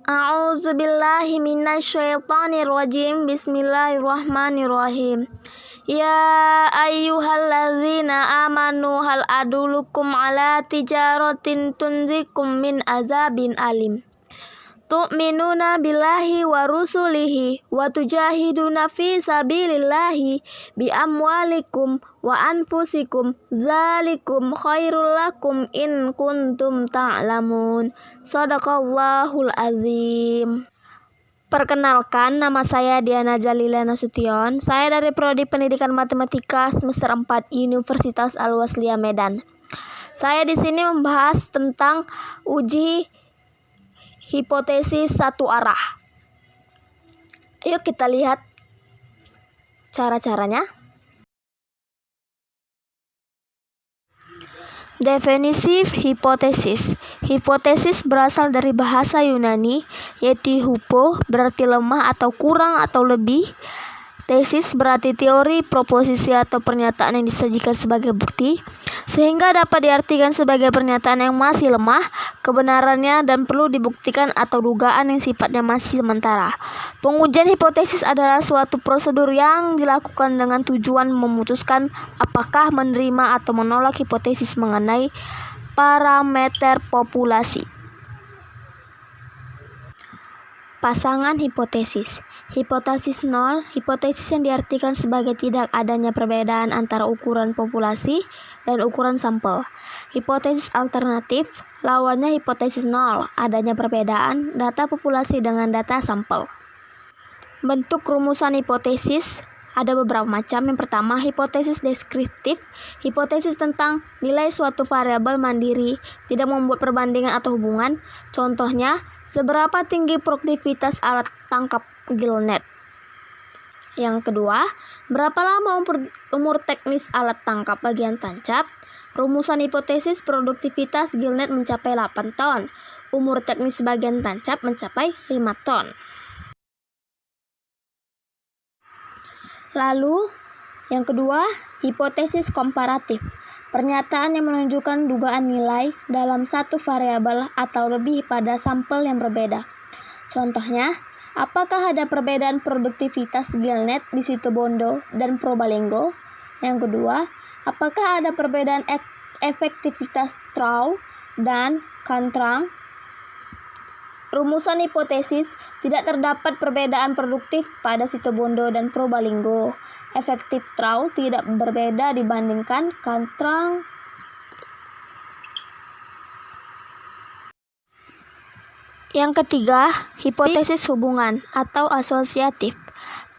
A'udzubillahi minasyaitonirrajim. Bismillahirrahmanirrahim. Ya ayyuhalladzina amanu hal adulukum ala tijaratin tunzikum min azabin alim. Tu'minuna billahi wa rusulihi wa tujahiduna fi sabilillahi bi amwalikum wa anfusikum dzalikum khairul lakum in kuntum ta'lamun. Shadaqallahul azim. Perkenalkan, nama saya Diana Jalila Nasution. Saya dari Prodi Pendidikan Matematika semester 4 Universitas Al-Wasliyah Medan. Saya di sini membahas tentang uji hipotesis satu arah. Yuk kita lihat cara-caranya. Definisi hipotesis. Hipotesis berasal dari bahasa Yunani, yaitu hupo berarti lemah atau kurang atau lebih. Tesis berarti teori, proposisi atau pernyataan yang disajikan sebagai bukti, sehingga dapat diartikan sebagai pernyataan yang masih lemah kebenarannya dan perlu dibuktikan atau dugaan yang sifatnya masih sementara. Pengujian hipotesis adalah suatu prosedur yang dilakukan dengan tujuan memutuskan apakah menerima atau menolak hipotesis mengenai parameter populasi. Pasangan hipotesis. Hipotesis nol, hipotesis yang diartikan sebagai tidak adanya perbedaan antara ukuran populasi dan ukuran sampel. Hipotesis alternatif, lawannya hipotesis nol, adanya perbedaan data populasi dengan data sampel. Bentuk rumusan hipotesis ada beberapa macam. Yang pertama, hipotesis deskriptif, hipotesis tentang nilai suatu variabel mandiri, tidak membuat perbandingan atau hubungan. Contohnya, seberapa tinggi produktivitas alat tangkap gillnet. Yang kedua, berapa lama umur teknis alat tangkap bagian tancap. Rumusan hipotesis produktivitas gillnet mencapai 8 ton, umur teknis bagian tancap mencapai 5 ton. Lalu, yang kedua, hipotesis komparatif. Pernyataan yang menunjukkan dugaan nilai dalam satu variabel atau lebih pada sampel yang berbeda. Contohnya, apakah ada perbedaan produktivitas gillnet di Situbondo dan Probolinggo? Yang kedua, apakah ada perbedaan efektivitas Trow dan Cantrang? Rumusan hipotesis, tidak terdapat perbedaan produktif pada Situbondo dan Probolinggo. Efektif Trow tidak berbeda dibandingkan Cantrang. Yang ketiga, hipotesis hubungan atau asosiatif.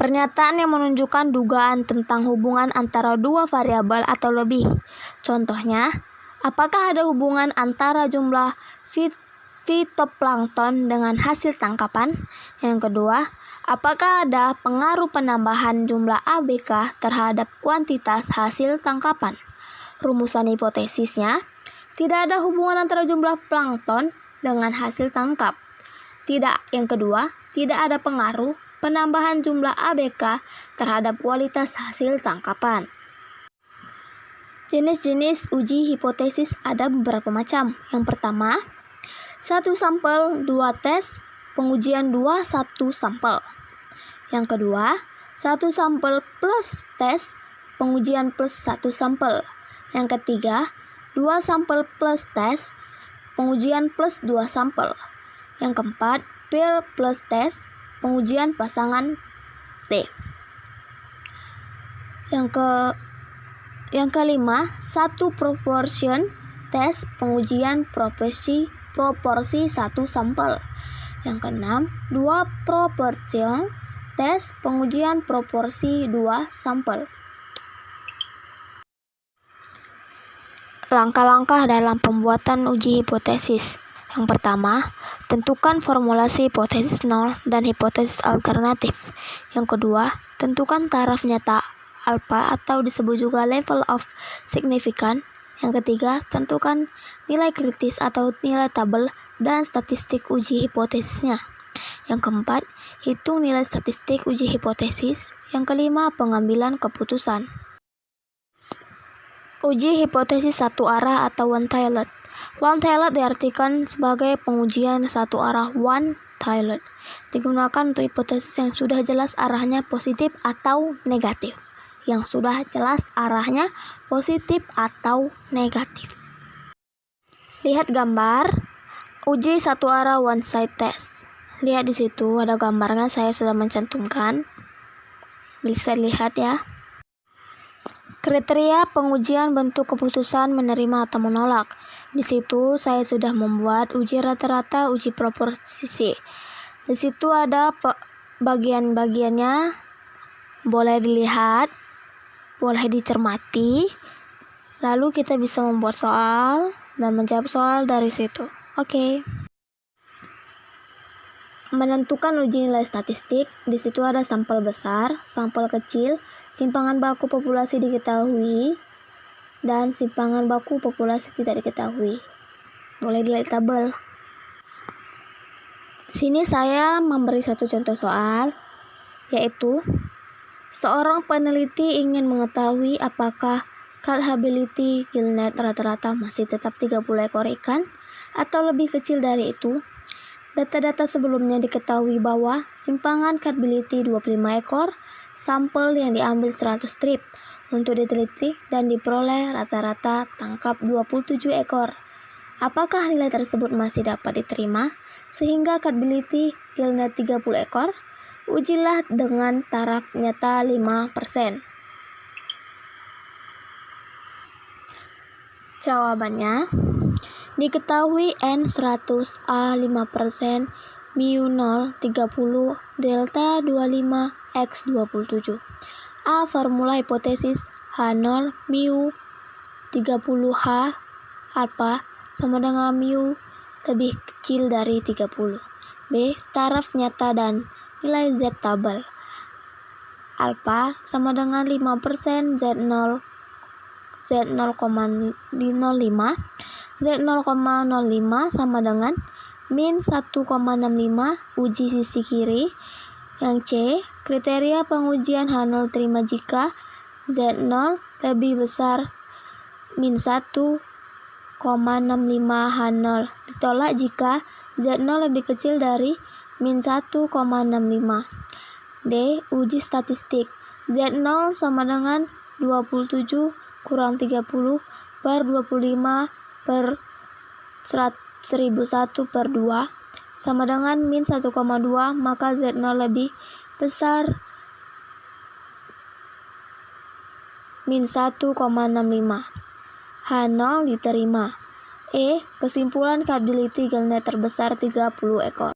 Pernyataan yang menunjukkan dugaan tentang hubungan antara dua variabel atau lebih. Contohnya, apakah ada hubungan antara jumlah fitoplankton dengan hasil tangkapan? Yang kedua, apakah ada pengaruh penambahan jumlah ABK terhadap kuantitas hasil tangkapan? Rumusan hipotesisnya, tidak ada hubungan antara jumlah plankton dengan hasil tangkap. Tidak. Yang kedua, tidak ada pengaruh penambahan jumlah ABK terhadap kualitas hasil tangkapan. Jenis-jenis uji hipotesis ada beberapa macam. Yang pertama, 1 sampel 2 tes, pengujian 2 1 sampel. Yang kedua, 1 sampel plus tes, pengujian plus 1 sampel. Yang ketiga, 2 sampel plus tes, pengujian plus 2 sampel. Yang keempat, pair plus tes, pengujian pasangan T. Yang kelima, 1 proportion tes, pengujian proporsi 1 sampel. Yang keenam, 2 proportion tes, pengujian proporsi 2 sampel. Langkah-langkah dalam pembuatan uji hipotesis. Yang pertama, tentukan formulasi hipotesis nol dan hipotesis alternatif. Yang kedua, tentukan taraf nyata alfa atau disebut juga level of significance. Yang ketiga, tentukan nilai kritis atau nilai tabel dan statistik uji hipotesisnya. Yang keempat, hitung nilai statistik uji hipotesis. Yang kelima, pengambilan keputusan. Uji hipotesis satu arah atau one-tiled. One-tailed diartikan sebagai pengujian satu arah one-tailed. Digunakan untuk hipotesis yang sudah jelas arahnya positif atau negatif. Yang sudah jelas arahnya positif atau negatif. Lihat gambar. Uji satu arah one-side test. Lihat di situ ada gambarnya, saya sudah mencantumkan. Bisa lihat ya. Kriteria pengujian bentuk keputusan menerima atau menolak. Di situ saya sudah membuat uji rata-rata, uji proporsi. Di situ ada bagian-bagiannya, boleh dilihat, boleh dicermati. Lalu kita bisa membuat soal dan menjawab soal dari situ. Oke. Menentukan uji nilai statistik. Di situ ada sampel besar, sampel kecil, simpangan baku populasi diketahui, dan simpangan baku populasi tidak diketahui. Boleh dilihat tabel. Sini saya memberi satu contoh soal, yaitu seorang peneliti ingin mengetahui apakah catchability gillnet rata-rata masih tetap 30 ekor ikan atau lebih kecil dari itu. Data-data sebelumnya diketahui bahwa simpangan catchability 25 ekor, sampel yang diambil 100 strip untuk diteliti dan diperoleh rata-rata tangkap 27 ekor. Apakah nilai tersebut masih dapat diterima sehingga catchability gillnet 30 ekor? Ujilah dengan taraf nyata 5%. Jawabannya, diketahui N 100, A 5%, mu 0, 30, delta 25, X 27. A. Formula hipotesis H0 mu 30H alpha sama dengan mu lebih kecil dari 30. B. Taraf nyata dan nilai Z tabel. Alpha sama dengan 5%, Z0, Z0,05, Z0,05 sama dengan min 1,65, uji sisi kiri. Yang C, kriteria pengujian H0 terima jika Z0 lebih besar min 1,65 H0, ditolak jika Z0 lebih kecil dari min 1,65. D, uji statistik. Z0 sama dengan 27 kurang 30 per 25 per 1001 per 2 sama dengan min 1,2, maka Z0 lebih besar min 1,65. H0 diterima. E. Kesimpulan catchability gillnet terbesar 30 ekor.